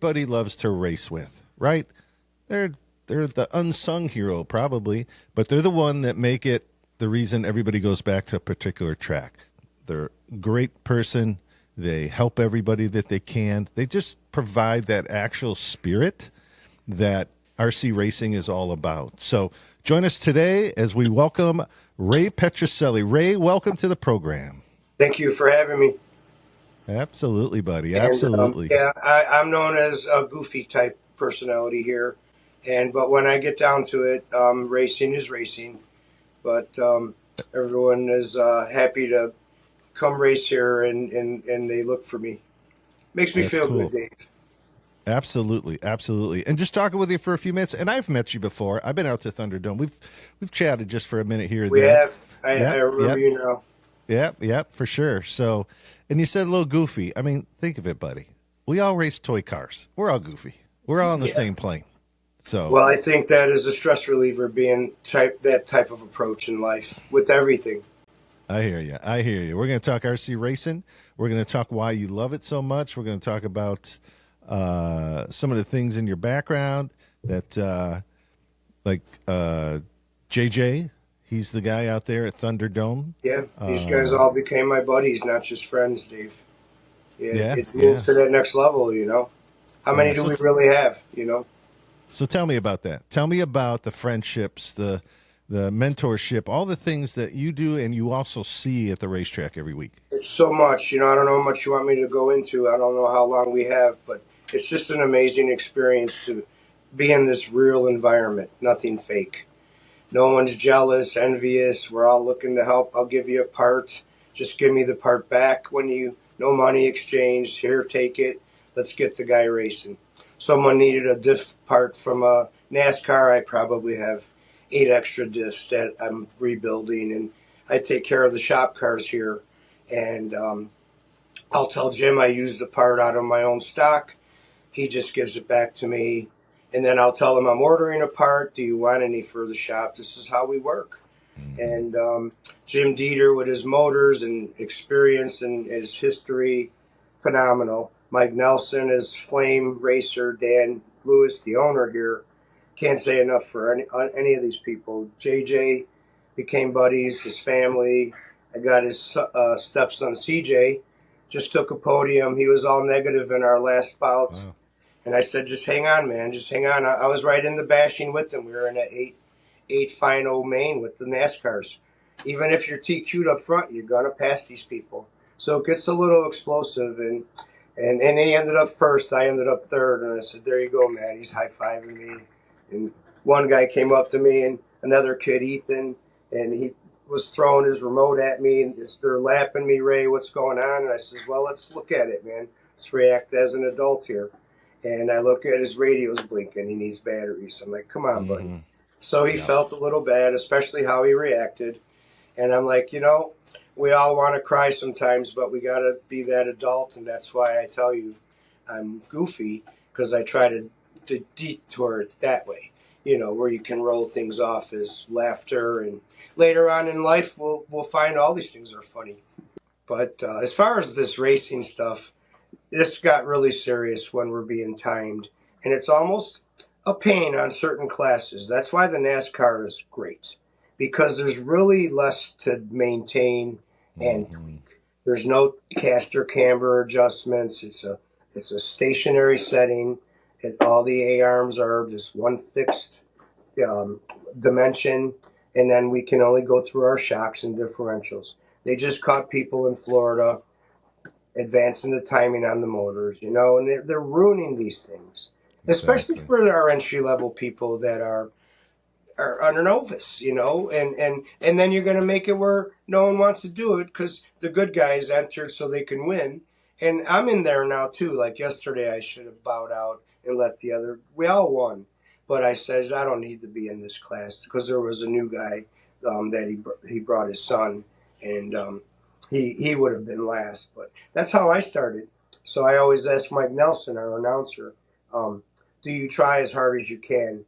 everybody loves to race with, right? They're they're the unsung hero probably, but they're the one that make it the reason everybody goes back to a particular track. They're a great person. They help everybody that they can. They just provide that actual spirit that RC racing is all about. So join us today as we welcome Ray Petrocelli. Ray, welcome to the program. Thank you for having me. Absolutely, buddy. And Absolutely. I'm known as a goofy type personality here, but when I get down to it, racing is racing. But everyone is happy to come race here, and they look for me. Makes me That's feel good, cool. Dave. Absolutely, absolutely. And just talking with you for a few minutes, and I've met you before. I've been out to Thunderdome. We've chatted just for a minute here and We there. have. I Yep, remember yep, you now. yep, for sure. So, and you said a little goofy. I mean, think of it, buddy. We all race toy cars. We're all goofy. We're all on the Yeah. same plane. So, Well, I think that is a stress reliever, being that type of approach in life with everything. I hear you. I hear you. We're going to talk RC racing. We're going to talk why you love it so much. We're going to talk about some of the things in your background that, like JJ, he's the guy out there at Thunderdome. Yeah, these guys all became my buddies, not just friends, Dave. Yeah, It moved yeah, to that next level. How many yeah. do we really have? So tell me about that. Tell me about the friendships, the mentorship, all the things that you do and you also see at the racetrack every week. It's so much. I don't know how much you want me to go into. I don't know how long we have, but it's just an amazing experience to be in this real environment, nothing fake. No one's jealous, envious. We're all looking to help. I'll give you a part. Just give me the part back when no money exchanged. Here, take it. Let's get the guy racing. Someone needed a diff part from a NASCAR. I probably have 8 extra diffs that I'm rebuilding, and I take care of the shop cars here. And I'll tell Jim I used the part out of my own stock. He just gives it back to me. And then I'll tell him I'm ordering a part. Do you want any for the shop? This is how we work. Mm-hmm. And Jim Dieter with his motors and experience and his history, phenomenal. Mike Nelson is flame racer. Dan Lewis, the owner here, can't say enough for any of these people. JJ became buddies, his family. I got his stepson CJ, just took a podium. He was all negative in our last bout. Wow. And I said, just hang on, man. Just hang on. I was right in the bashing with them. We were in an eight final main with the NASCARs. Even if you're TQ'd up front, you're going to pass these people. So it gets a little explosive. And he ended up first. I ended up third. And I said, there you go, man. He's high-fiving me. And one guy came up to me, and another kid, Ethan, and he was throwing his remote at me. And they're lapping me, Ray, what's going on? And I says, well, let's look at it, man. Let's react as an adult here. And I look at his radio's blinking. He needs batteries. I'm like, come on, buddy. Mm-hmm. So he Yep. felt a little bad, especially how he reacted. And I'm like, we all want to cry sometimes, but we got to be that adult. And that's why I tell you I'm goofy, because I try to detour it that way, where you can roll things off as laughter. And later on in life, we'll find all these things are funny. But as far as this racing stuff, this got really serious when we're being timed, and it's almost a pain on certain classes. That's why the NASCAR is great, because there's really less to maintain and Mm-hmm. tweak. There's no caster camber adjustments. It's a stationary setting. All the A arms are just one fixed um, dimension, and then we can only go through our shocks and differentials. They just caught people in Florida advancing the timing on the motors, and they're ruining these things, especially Exactly. for our entry level people that are novice, and then you're going to make it where no one wants to do it because the good guys entered so they can win. And I'm in there now too. Like yesterday, I should have bowed out and let we all won. But I says, I don't need to be in this class, because there was a new guy that he brought his son, and he would have been last. But that's how I started. So I always ask Mike Nelson, our announcer, do you try as hard as you can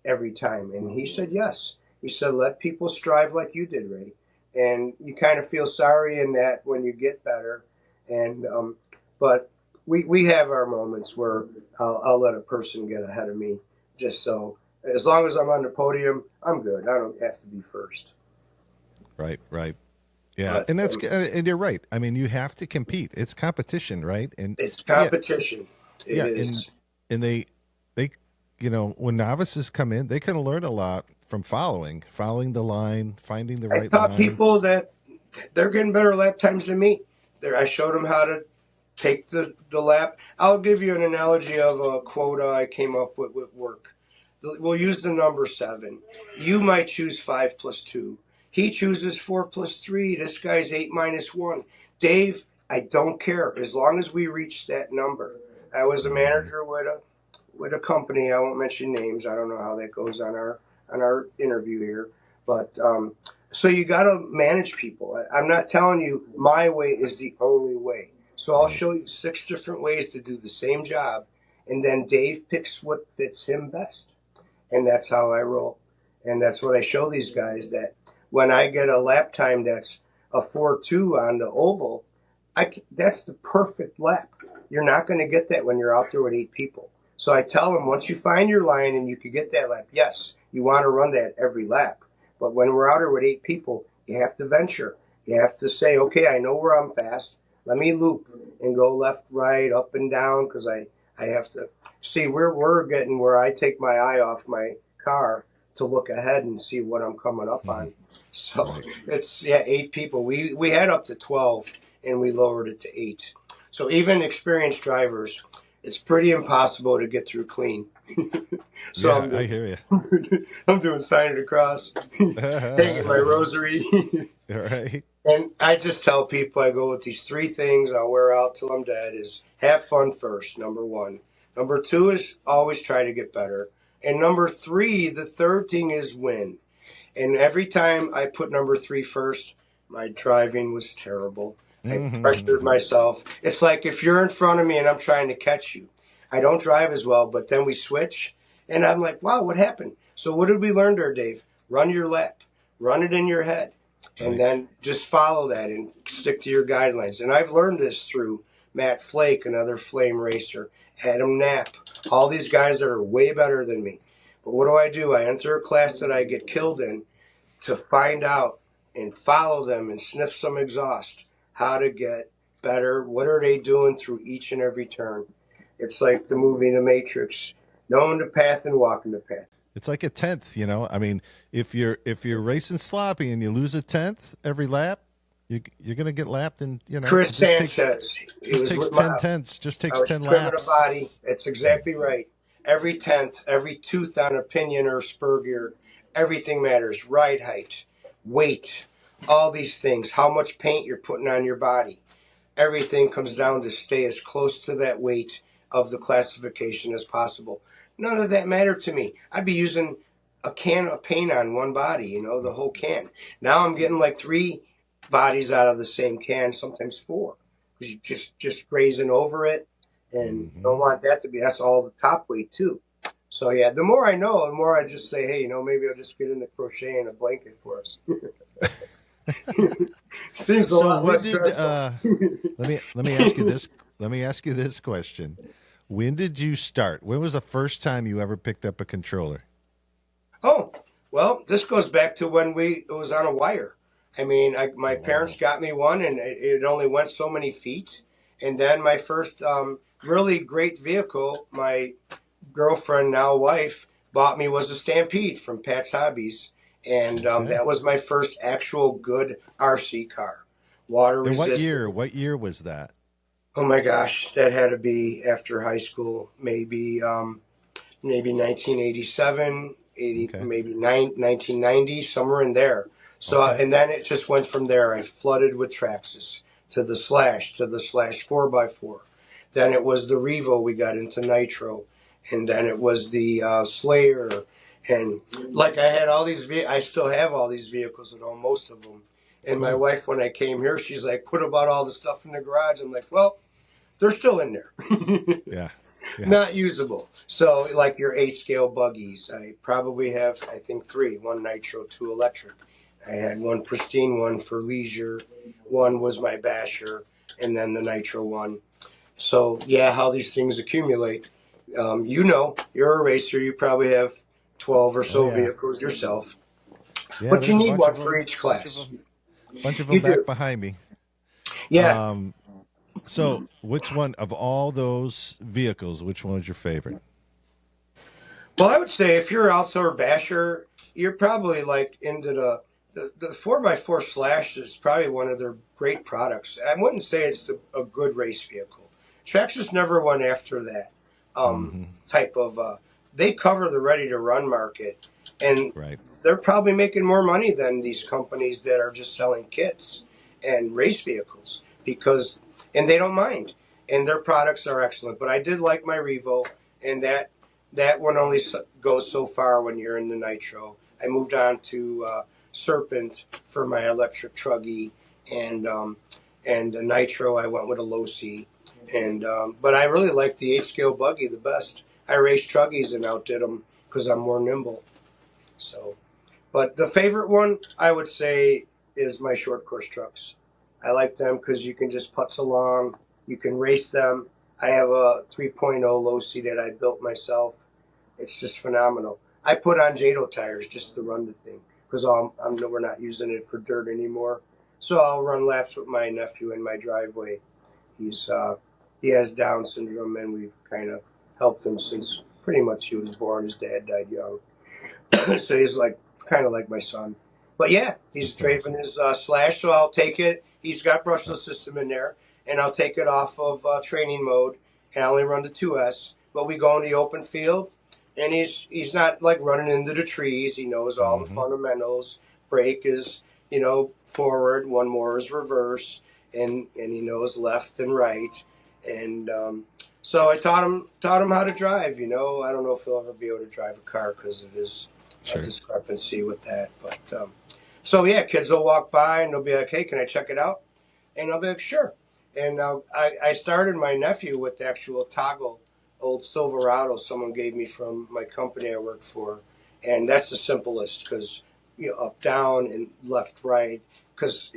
every time? And he said, yes. He said, let people strive like you did, Ray. And you kind of feel sorry in that when you get better. And but we have our moments where I'll let a person get ahead of me, just so as long as I'm on the podium, I'm good. I don't have to be first. Right, right. Yeah, But and and you're right. I mean, you have to compete. It's competition, right? And it's yeah, competition. It yeah, is. and they when novices come in, they can learn a lot from following the line, finding the I right taught line. people that they're getting better lap times than me. I showed them how to take the lap. I'll give you an analogy of a quota I came up with work. We'll use the number 7. You might choose 5 plus 2. He chooses 4 plus 3. This guy's 8 minus 1. Dave, I don't care as long as we reach that number. I was a Mhm. manager with a company. I won't mention names. I don't know how that goes on our interview here, but so you got to manage people. I'm not telling you my way is the only way. So I'll Right. show you 6 different ways to do the same job, and then Dave picks what fits him best, and that's how I roll. And that's what I show these guys, that when I get a lap time that's a 4.2 on the oval, that's the perfect lap. You're not going to get that when you're out there with 8 people. So I tell them, once you find your line and you can get that lap, yes, you want to run that every lap. But when we're out there with 8 people, you have to venture. You have to say, okay, I know where I'm fast. Let me loop and go left, right, up and down, because I have to see where we're getting, where I take my eye off my car to look ahead and see what I'm coming up Mhm. on. So Right. it's, yeah, 8 people. We had up to 12 and we lowered it to 8. So even experienced drivers, it's pretty impossible to get through clean. So Yeah, I'm I doing, hear I'm doing sign of the cross, hanging my you. rosary. Right. And I just tell people, I go with these 3 things I'll wear out till I'm dead: is have fun first, number 1. Number 2 is always try to get better. And number 3, the third thing is win. And every time I put number 3 first, my driving was terrible. I pressured Mhm. myself. It's like if you're in front of me and I'm trying to catch you, I don't drive as well, but then we switch, and I'm like, wow, what happened? So what did we learn there, Dave? Run your lap, run it in your head, and Right. then just follow that and stick to your guidelines. And I've learned this through Matt Flake, another flame racer, Adam Knapp, all these guys that are way better than me. But what do? I enter a class that I get killed in to find out and follow them and sniff some exhaust, how to get better. What are they doing through each and every turn? It's like the movie The Matrix, knowing the path and walking the path. It's like a tenth, I mean, if you're racing sloppy and you lose a tenth every lap, you're gonna get lapped, and Chris Sanchez, he just was takes with 10 my, tenths, just I takes was 10 trimming a body. laps. That's exactly right. Every tenth, every tooth on a pinion or spur gear, everything matters. Ride height, weight, all these things, how much paint you're putting on your body. Everything comes down to stay as close to that weight of the classification as possible. None of that mattered to me. I'd be using a can of paint on one body, the whole can. Now I'm getting like 3 bodies out of the same can, sometimes 4, because you just grazing over it, and you don't Hmm. want that to be. That's all the top weight too. So yeah, the more I know, the more I just say, hey, maybe I'll just get into crocheting a blanket for us. Seems a So lot when less did stressful. let me ask you this question. When did you start? When was the first time you ever picked up a controller? Oh, well, this goes back to when it was on a wire. I mean, my Oh, parents wow. got me one, and it only went so many feet. And then my first really great vehicle, my girlfriend, now wife, bought me, was a Stampede from Pat's Hobbies. And Okay. that was my first actual good RC car. Water And what year? resistant. What year was that? Oh my gosh, that had to be after high school, maybe 1987, 80, Okay. maybe 1990, somewhere in there. So, Okay. and then it just went from there. I flooded with Traxxas to the slash 4x4. Then it was the Revo, we got into Nitro. And then it was the Slayer. And like I had all these, I still have all these vehicles at home, most of them. And my Cool. wife, when I came here, she's like, what about all the stuff in the garage? I'm like, well, they're still in there. Yeah. Yeah. Not usable. So, like your 8 scale buggies, I probably have, I think, 3: one nitro, 2 electric. I had one pristine one for leisure, one was my basher, and then the nitro one. So yeah, how these things accumulate. You're a racer. You probably have 12 or Oh so yeah, vehicles yourself, yeah. but you There's a need bunch one of for them. each class. Bunch of them You back do. behind me. Yeah. Um, so which one of all those vehicles? Which one was your favorite? Well, I would say if you're an outdoor basher, you're probably like into the 4x4 Slash is probably one of their great products. I wouldn't say it's a good race vehicle. Traxxas never went after that Hmm. type of. They cover the ready to run market, and Right. they're probably making more money than these companies that are just selling kits and race vehicles because, and they don't mind, and their products are excellent. But I did like my Revo, and that one only goes so far when you're in the nitro. I moved on to Serpent for my electric truggy, and the nitro I went with a low C, and but I really liked the 8 scale buggy the best. I raced truggies and outdid them because I'm more nimble. So, but the favorite one I would say is my short course trucks. I like them because you can just putz along, you can race them. I have a 3.0 low C that I built myself. It's just phenomenal. I put on JATO tires just to run the thing because we're not using it for dirt anymore. So I'll run laps with my nephew in my driveway. He's he has Down syndrome, and we've kind of helped him since pretty much he was born. His dad died young, so he's like kind of like my son. But yeah, he's That's driving awesome. his Slash, so I'll take it. He's got Uh, brushless system in there, and I'll take it off of training mode, and I only run the 2S. But we go in the open field, and he's not like running into the trees. He knows all the mm-hmm. fundamentals. Brake is forward, one more is reverse, and he knows left and right, and so I taught him how to drive. I don't know if he'll ever be able to drive a car because of his Sure. discrepancy with that. But so yeah, kids will walk by and they'll be like, "Hey, can I check it out?" And I'll be like, "Sure." And I started my nephew with the actual toggle old Silverado someone gave me from my company I worked for, and that's the simplest because up down and left right because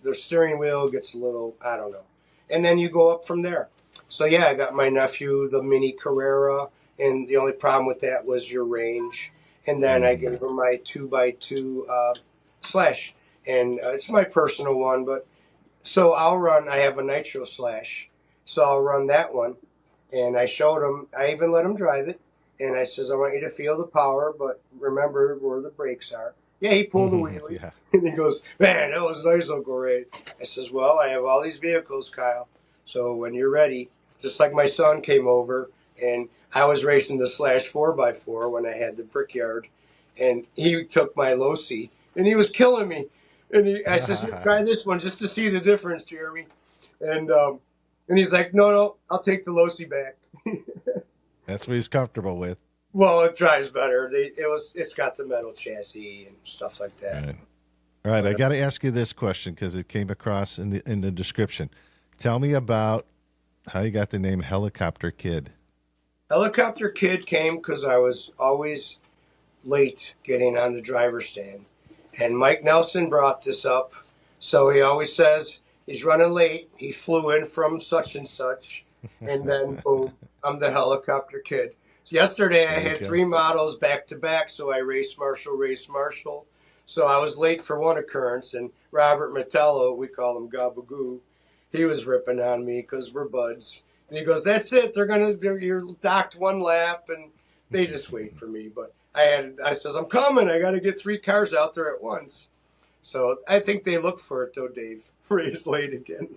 the steering wheel gets a little I don't know, and then you go up from there. So yeah, I got my nephew the Mini Carrera, and the only problem with that was your range. And then I Mm-hmm. gave him my 2x2 Slash, and it's my personal one. But so I'll run. I have a Nitro Slash, so I'll run that one. And I showed him. I even let him drive it, and I says, "I want you to feel the power, but remember where the brakes are." Yeah, he pulled a wheelie, Yeah. and he goes, "Man, that was nice, Uncle Ray." I says, "Well, I have all these vehicles, Kyle. So when you're ready, just like my son came over, and I was racing the Slash 4x4 when I had the Brickyard, and he took my low C, and he was killing me. And I says, "Here, try this one just to see the difference, Jeremy." And and he's like, "No, no, I'll take the low C back." That's what he's comfortable with. Well, it drives better. It's got the metal chassis and stuff like All that. right. All right. I But got to ask you this question because it came across in the description. Tell me about how you got the name Helicopter Kid. Helicopter Kid came because I was always late getting on the driver's stand, and Mike Nelson brought this up. So he always says he's running late. He flew in from such and such, and then boom, I'm the Helicopter Kid. Yesterday I There you had go. three models back to back, so I race Marshall. So I was late for one occurrence, and Robert Metello, we call him Gabagoo, he was ripping on me because we're buds. And he goes, "That's it. You're docked one lap," and they just wait for me. But I says, "I'm coming. I got to get three cars out there at once." So I think they look for it though, Dave. Ray's late again.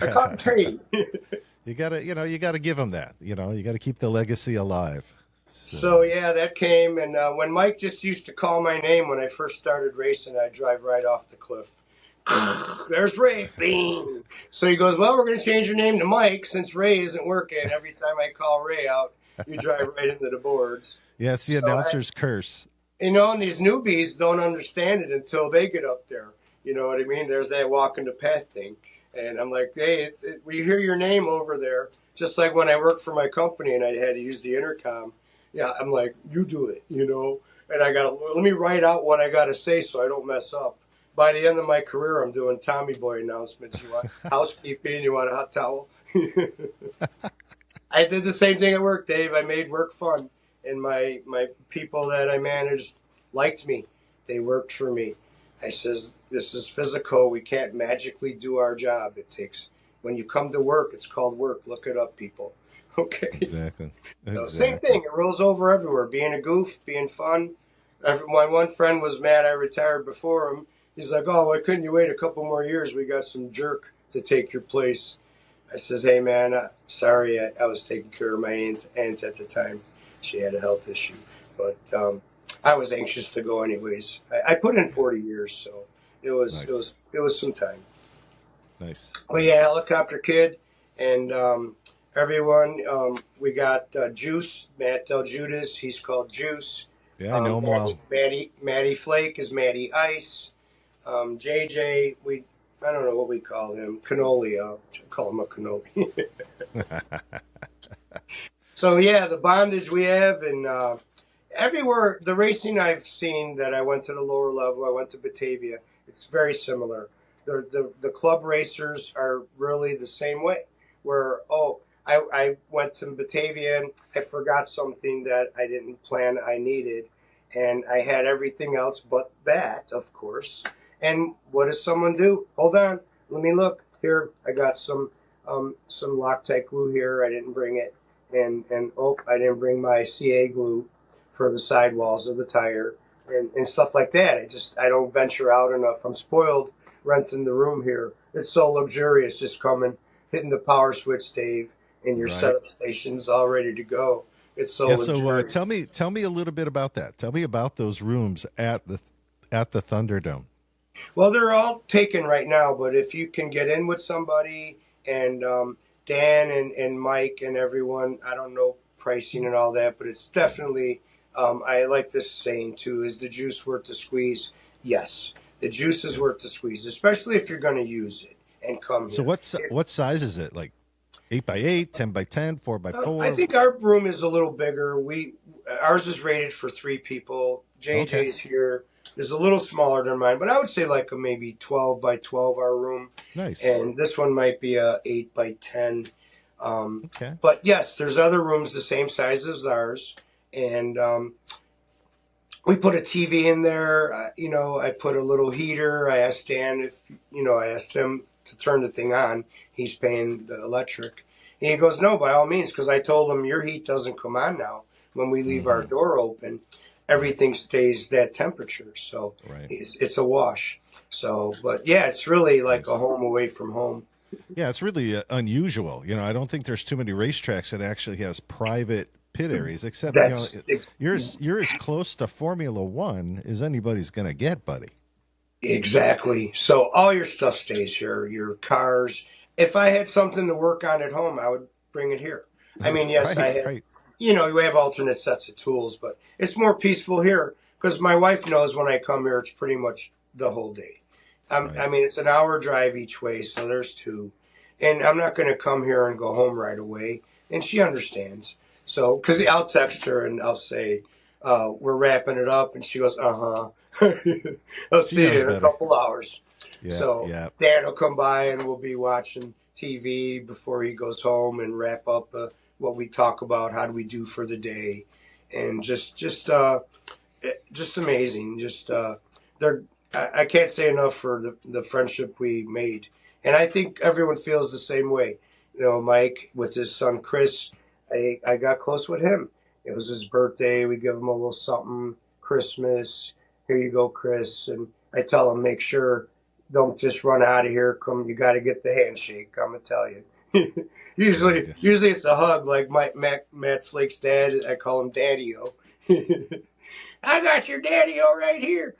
I caught the Yeah. train. You gotta give him that. You got to keep the legacy alive. So So, yeah, that came, and when Mike just used to call my name when I first started racing, I'd drive right off the cliff. There's Ray, bing. So he goes, "Well, we're going to change your name to Mike since Ray isn't working. Every time I call Ray out, you drive right into the boards." yeah, it's the So announcer's curse. and these newbies don't understand it until they get up there. You know what I mean? There's that walking the path thing. And I'm like, "Hey, we hear your name over there." Just like when I worked for my company and I had to use the intercom. Yeah, I'm like, "You do it. And I got to, let me write out what I got to say so I don't mess up. By the end of my career, I'm doing Tommy Boy announcements. You want housekeeping? You want a hot towel? I did the same thing at work, Dave. I made work fun, and my people that I managed liked me. They worked for me. I says, "This is physical. We can't magically do our job. It takes when you come to work. It's called work. Look it up, people." Okay. Exactly. So same Exactly. thing. It rolls over everywhere. Being a goof, being fun. My one friend was mad I retired before him. He's like, "Oh, why couldn't you wait a couple more years? We got some jerk to take your place." I says, "Hey, man, sorry, I was taking care of my aunt at the time. She had a health issue, but I was anxious to go anyways. I put in 40 years, so Nice. it was some time. Nice. But yeah, Nice. helicopter kid, and everyone. We got Juice, Matt Del Judas. He's called Juice. Yeah, I know him well. Maddie Flake is Maddie Ice. JJ, I don't know what we call him. Cannoli. I'll call him a cannoli. So yeah, the bondage we have, and everywhere the racing I've seen that I went to the lower level, I went to Batavia. It's very similar. The club racers are really the same way. Where I went to Batavia and I forgot something that I didn't plan I needed, and I had everything else but that, of course. And what does someone do? Hold on, let me look here. I got some Loctite glue here. I didn't bring it, and oh, I didn't bring my CA glue for the sidewalls of the tire and stuff like that. I don't venture out enough. I'm spoiled renting the room here. It's so luxurious just coming, hitting the power switch, Dave, and your Right. setup station's all ready to go. It's so Yeah. So luxurious. tell me a little bit about that. Tell me about those rooms at the Thunderdome. Well, they're all taken right now, but if you can get in with somebody and Dan and Mike and everyone, I don't know pricing and all that, but it's definitely, I like this saying too, is the juice worth the squeeze? Yes, the juice is Yeah. worth the squeeze, especially if you're going to use it and come So here. what size is it? Like 8 by 8, 10 by 10, 4 by 4? I think our room is a little bigger. Ours is rated for three people. Okay. JJ's here is a little smaller than mine, but I would say like a maybe 12 by 12 our room, Nice. and this one might be a 8 by 10. Okay. But yes, there's other rooms the same size as ours, and we put a TV in there. I put a little heater. I asked Dan if I asked him to turn the thing on. He's paying the electric, and he goes, "No, by all means," because I told him your heat doesn't come on now when we leave our Mm-hmm. door open. Right. Everything stays that temperature, so Right. it's a wash. So, but yeah, it's really like a Nice. home away from home. Yeah, it's really unusual. I don't think there's too many racetracks that actually has private pit areas. Except That's you're as close to Formula One as anybody's going to get, buddy. exactly. So all your stuff stays here, your cars. If I had something to work on at home, I would bring it here. I mean, yes, I Right. had, Right. you have alternate sets of tools, but it's more peaceful here because my wife knows when I come here, it's pretty much the whole day. Right. I mean, it's an hour drive each way, so there's two. And I'm not going to come here and go home right away. And she understands. So, because I'll text her and I'll say, we're wrapping it up. And she goes, uh-huh. I'll She see you knows in a better. couple hours. Yeah. So Yeah. Dan will come by and we'll be watching TV before he goes home and wrap up what we talk about. How do we do for the day? And just amazing. They're I can't say enough for the friendship we made, and I think everyone feels the same way. Mike with his son Chris, I got close with him. It was his birthday. We give him a little something. Christmas. Here you go, Chris. And I tell him, make sure don't just run out of here. Come, you got to get the handshake. I'm gonna tell you. Very usually, good. usually it's a hug. Like Matt Flake's dad. I call him Daddy-O. I got your daddy-o right here.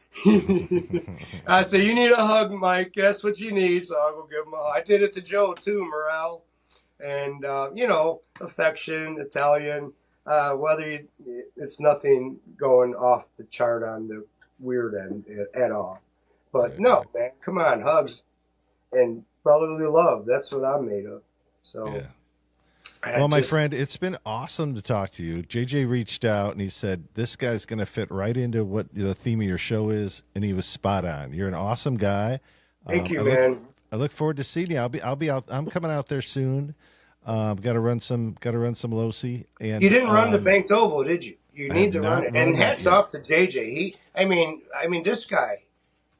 I said, you need a hug, Mike. That's what you need. So I'll go give him a hug. I did it to Joe, too, morale. And, affection, Italian. It's nothing going off the chart on the weird end at all. But Right. no, Right. man, come on, hugs and brotherly love. That's what I'm made of. So Yeah. I Well, my just, friend, it's been awesome to talk to you. JJ reached out and he said, this guy's going to fit right into what the theme of your show is. And he was spot on. You're an awesome guy. thank you, I look, man. I look forward to seeing you. I'll be out. I'm coming out there soon. Got to run some Losi. And You didn't run the banked oval, did you? You I need have to not run it. run And that hats yet. off to JJ. This guy,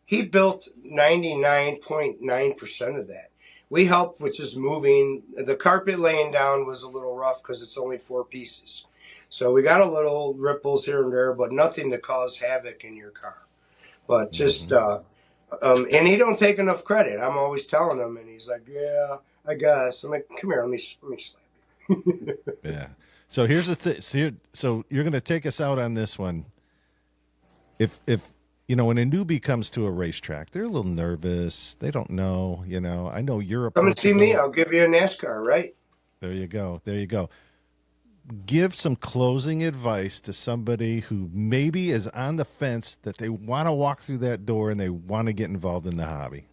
he built 99.9% of that. We helped with just moving. The carpet laying down was a little rough because it's only 4 pieces. So we got a little ripples here and there, but nothing to cause havoc in your car. But just, and he don't take enough credit. I'm always telling him, and he's like, yeah, I guess. I'm like, come here, let me slap you. Yeah. So here's the thing. So you're going to take us out on this one. If when a newbie comes to a racetrack, they're a little nervous. They don't know. I know you're Come and see me. approachable. I'll give you a NASCAR, right? There you go. Give some closing advice to somebody who maybe is on the fence that they want to walk through that door and they want to get involved in the hobby.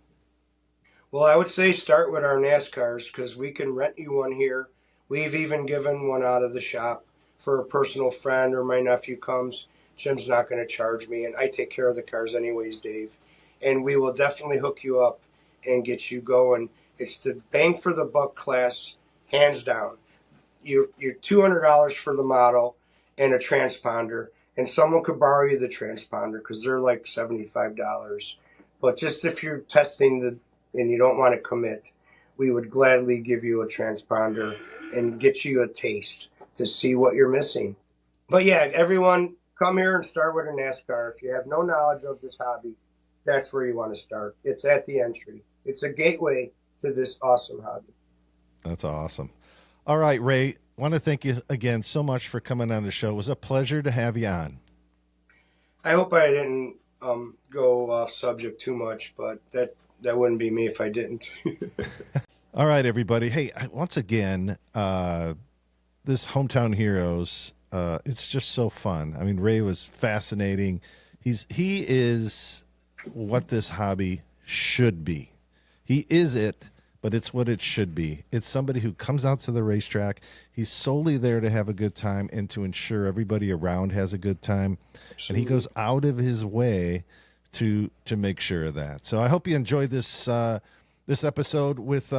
Well, I would say start with our NASCARs because we can rent you one here. We've even given one out of the shop for a personal friend or my nephew comes. Jim's not going to charge me, and I take care of the cars anyways, Dave. And we will definitely hook you up and get you going. It's the bang for the buck class, hands down. You're $200 for the model and a transponder, and someone could borrow you the transponder because they're like $75. But just if you're testing and you don't want to commit, we would gladly give you a transponder and get you a taste to see what you're missing. But yeah, everyone come here and start with a NASCAR. If you have no knowledge of this hobby, that's where you want to start. It's at the entry. It's a gateway to this awesome hobby. That's awesome. All right, Ray, want to thank you again so much for coming on the show. It was a pleasure to have you on. I hope I didn't go off subject too much, but that wouldn't be me if I didn't. All right, everybody. Hey, once again, this Hometown Heroes, it's just so fun. I mean, Ray was fascinating. He is what this hobby should be. He is it, but it's what it should be. It's somebody who comes out to the racetrack. He's solely there to have a good time and to ensure everybody around has a good time. Absolutely. And he goes out of his way to make sure of that. So I hope you enjoyed this episode with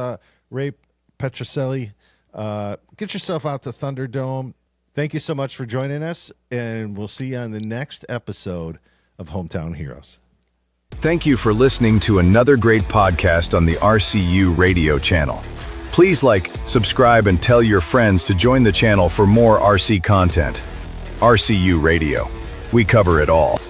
Ray Petrocelli. Get yourself out to Thunderdome. Thank you so much for joining us, and we'll see you on the next episode of Hometown Heroes. Thank you for listening to another great podcast on the RCU radio channel. Please like, subscribe, and tell your friends to join the channel for more RC content. RCU Radio. We cover it all.